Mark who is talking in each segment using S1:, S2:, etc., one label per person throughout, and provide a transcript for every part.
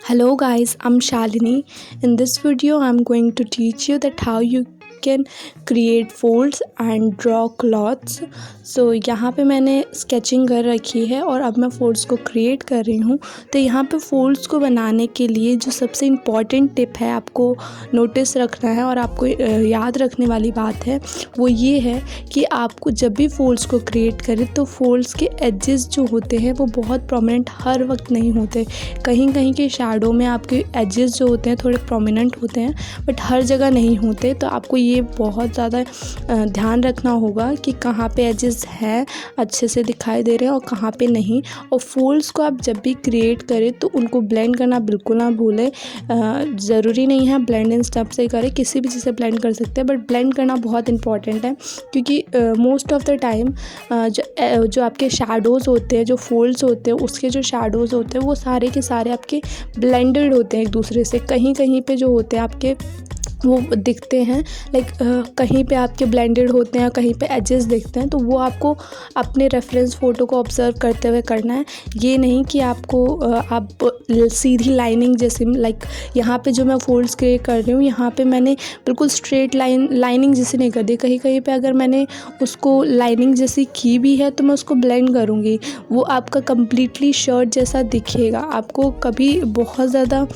S1: Hello guys, I'm Shalini. In this video, I'm going to teach you that how you can create folds and draw cloths. So यहाँ पे मैंने sketching कर रखी है और अब मैं फोल्ड्स को क्रिएट कर रही हूँ। तो यहाँ पे फोल्ड्स को बनाने के लिए जो सबसे इम्पॉर्टेंट टिप है आपको नोटिस रखना है और आपको याद रखने वाली बात है वो ये है कि आपको जब भी फोल्ड्स को क्रिएट करें तो फोल्ड्स के एजेस जो होते हैं वो बहुत प्रोमिनेंट हर वक्त नहीं होते। कहीं कहीं के शैडो में आपके एजेस जो होते हैं थोड़े प्रोमिनेंट होते हैं बट हर जगह नहीं होते। तो आपको ये बहुत ज़्यादा ध्यान रखना होगा कि कहाँ पे एजेस हैं अच्छे से दिखाई दे रहे हैं और कहाँ पे नहीं। और फोल्ड्स को आप जब भी क्रिएट करें तो उनको ब्लेंड करना बिल्कुल ना भूलें। ज़रूरी नहीं है ब्लेंड इन स्टेप से करें, किसी भी चीज़ से ब्लेंड कर सकते हैं बट ब्लेंड करना बहुत इंपॉर्टेंट है क्योंकि मोस्ट ऑफ द टाइम जो आपके शैडोज़ होते हैं, जो फोल्ड्स होते हैं उसके जो शैडोज़ होते हैं वो सारे के सारे आपके ब्लेंडेड होते हैं एक दूसरे से। कहीं कहीं पे जो होते हैं आपके वो दिखते हैं लाइक कहीं पे आपके ब्लेंडेड होते हैं, कहीं पे एजेस दिखते हैं। तो वो आपको अपने रेफरेंस फ़ोटो को ऑब्ज़र्व करते हुए करना है। ये नहीं कि आपको आप सीधी लाइनिंग जैसे लाइक यहाँ पे जो मैं फोल्ड्स क्रिएट कर रही हूँ यहाँ पे मैंने बिल्कुल स्ट्रेट लाइनिंग जैसी नहीं कर दी। कहीं कहीं पे अगर मैंने उसको लाइनिंग जैसी की भी है तो मैं उसको ब्लेंड करूँगी, वो आपका कम्प्लीटली शर्ट जैसा दिखेगा। आपको कभी बहुत ज़्यादा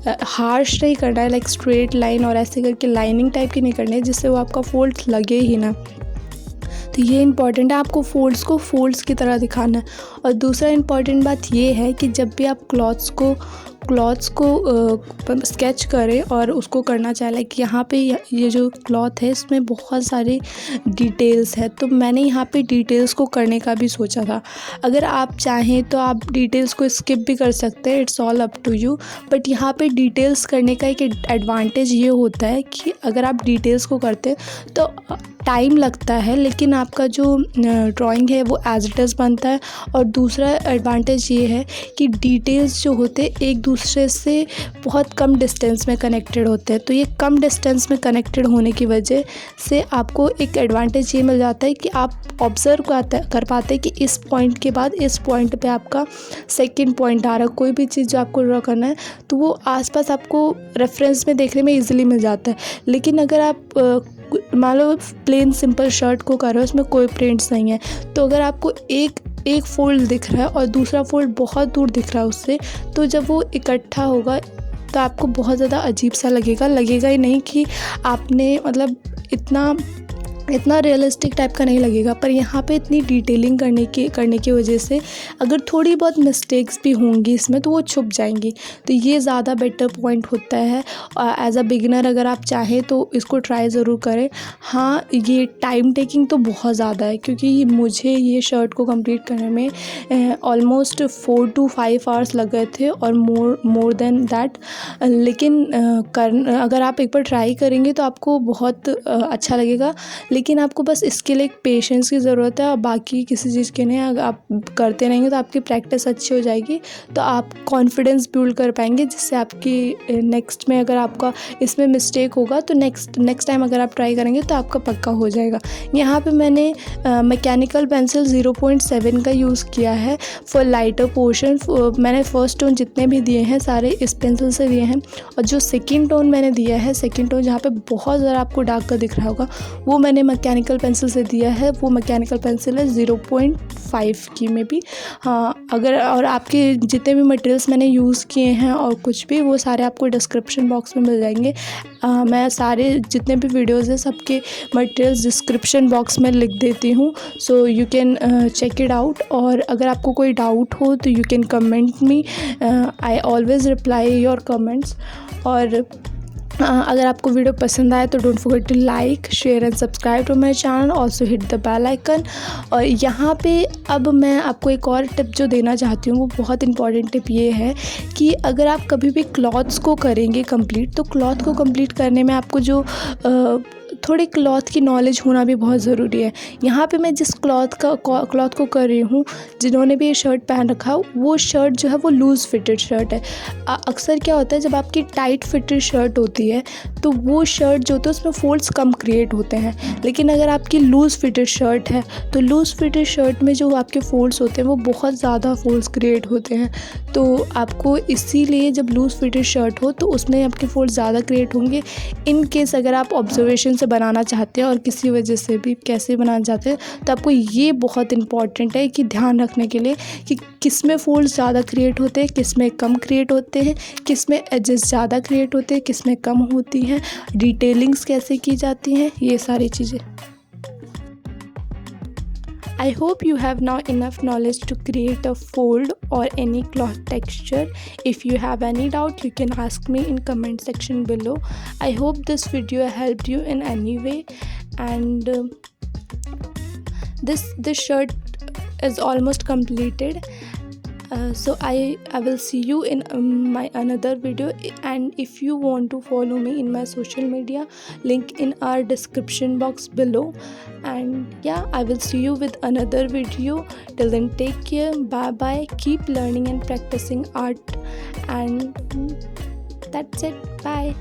S1: हार्श नहीं करना है लाइक स्ट्रेट लाइन और ऐसे करके लाइनिंग टाइप की नहीं करनी है जिससे वो आपका फोल्ड लगे ही ना। तो ये इम्पॉर्टेंट है, आपको फोल्ड्स को फोल्ड्स की तरह दिखाना है। और दूसरा इम्पॉर्टेंट बात ये है कि जब भी आप क्लॉथ्स को स्केच करें और उसको करना चाहे लाइक यहाँ पे ये जो क्लॉथ है इसमें बहुत सारे डिटेल्स है तो मैंने यहाँ पे डिटेल्स को करने का भी सोचा था। अगर आप चाहें तो आप डिटेल्स को स्किप भी कर सकते हैं, it's all up to you. But यहाँ पे डिटेल्स करने का एक एडवांटेज ये होता है कि अगर आप डिटेल्स को करते हैं तो टाइम लगता है लेकिन आपका जो ड्राइंग है वो एज इट इज़ बनता है। और दूसरा एडवांटेज ये है कि डिटेल्स जो होते हैं एक दूसरे से बहुत कम डिस्टेंस में कनेक्टेड होते हैं। तो ये कम डिस्टेंस में कनेक्टेड होने की वजह से आपको एक एडवांटेज ये मिल जाता है कि आप ऑब्ज़र्व कर पाते हैं कि इस पॉइंट के बाद इस पॉइंट पे आपका सेकंड पॉइंट आ रहा है। कोई भी चीज़ जो आपको ड्रॉ करना है तो वो आसपास आपको रेफरेंस में देखने में ईजिली मिल जाता है। लेकिन अगर आप मान लो प्लेन सिंपल शर्ट को कर रहे हो उसमें कोई प्रिंट्स नहीं है तो अगर आपको एक फोल्ड दिख रहा है और दूसरा फोल्ड बहुत दूर दिख रहा है उससे, तो जब वो इकट्ठा होगा तो आपको बहुत ज़्यादा अजीब सा लगेगा ही नहीं कि आपने मतलब इतना रियलिस्टिक टाइप का नहीं लगेगा। पर यहाँ पे इतनी डिटेलिंग करने की वजह से अगर थोड़ी बहुत मिस्टेक्स भी होंगी इसमें तो वो छुप जाएंगी। तो ये ज़्यादा बेटर पॉइंट होता है। एज अ बिगिनर अगर आप चाहें तो इसको ट्राई ज़रूर करें। हाँ, ये टाइम टेकिंग तो बहुत ज़्यादा है क्योंकि मुझे ये शर्ट को कंप्लीट करने में ऑलमोस्ट 4 to 5 आवर्स लग गए थे और मोर देन दैट। लेकिन अगर आप एक बार ट्राई करेंगे तो आपको बहुत अच्छा लगेगा। लेकिन आपको बस इसके लिए एक पेशेंस की ज़रूरत है और बाकी किसी चीज़ के नहीं। अगर आप करते रहेंगे तो आपकी प्रैक्टिस अच्छी हो जाएगी तो आप कॉन्फिडेंस बिल्ड कर पाएंगे जिससे आपकी नेक्स्ट में अगर आपका इसमें मिस्टेक होगा तो नेक्स्ट टाइम अगर आप ट्राई करेंगे तो आपका पक्का हो जाएगा। यहाँ पे मैंने मैकेनिकल पेंसिल 0.7 का यूज़ किया है फॉर लाइटर पोर्शन। मैंने फर्स्ट टोन जितने भी दिए हैं सारे इस पेंसिल से दिए हैं और जो सेकेंड टोन मैंने दिया है, सेकेंड टोन जहाँ पे बहुत ज़्यादा आपको डार्क का दिख रहा होगा वो मैंने मैकेनिकल पेंसिल से दिया है। वो मैकेनिकल पेंसिल है 0.5 की में भी। हाँ, अगर और आपके जितने भी मटेरियल्स मैंने यूज़ किए हैं और कुछ भी वो सारे आपको डिस्क्रिप्शन बॉक्स में मिल जाएंगे। मैं सारे जितने भी वीडियोज़ हैं सबके मटेरियल्स डिस्क्रिप्शन बॉक्स में लिख देती हूँ so you can check it out. और अगर आपको कोई डाउट हो तो you can comment me, I always reply your comments. और अगर आपको वीडियो पसंद आए तो don't forget to like, share and subscribe to my channel, also hit the bell icon. और यहाँ पे अब मैं आपको एक और टिप जो देना चाहती हूँ वो बहुत इंपॉर्टेंट टिप ये है कि अगर आप कभी भी क्लॉथ्स को करेंगे कंप्लीट तो क्लॉथ को कंप्लीट करने में आपको जो थोड़े क्लॉथ की नॉलेज होना भी बहुत ज़रूरी है। यहाँ पे मैं जिस क्लॉथ को कर रही हूँ, जिन्होंने भी ये शर्ट पहन रखा है, वो शर्ट जो है वो लूज़ फिटेड शर्ट है। अक्सर क्या होता है, जब आपकी टाइट फिटेड शर्ट होती है तो वो शर्ट जो होता है उसमें फोल्ड्स कम क्रिएट होते हैं। लेकिन अगर आपकी लूज़ फिटेड शर्ट है तो लूज़ फिटेड शर्ट में जो आपके फोल्ड्स होते हैं वो बहुत ज़्यादा फोल्ड्स क्रिएट होते हैं। तो आपको इसीलिए जब लूज़ फिटेड शर्ट हो तो उसमें आपके फोल्ड्स ज़्यादा क्रिएट होंगे। इन केस अगर आप ऑब्जर्वेशन से बनाना चाहते हैं और किसी वजह से भी कैसे बनाना चाहते हैं, तो आपको ये बहुत इंपॉर्टेंट है कि ध्यान रखने के लिए कि किस में फोल्ड्स ज़्यादा क्रिएट होते हैं, किस में कम क्रिएट होते हैं, किस में एजेस ज़्यादा क्रिएट होते हैं, किस में कम होती हैं, डिटेलिंग्स कैसे की जाती हैं, ये सारी चीज़ें। I hope you have now enough knowledge to create a fold or any cloth texture. If you have any doubt, you can ask me in comment section below. I hope this video helped you in any way, and this shirt is almost completed. So I will see you in my another video, and if you want to follow me in my social media, link in our description box below. And yeah, I will see you with another video. Till then, take care, bye bye, keep learning and practicing art, and that's it, bye.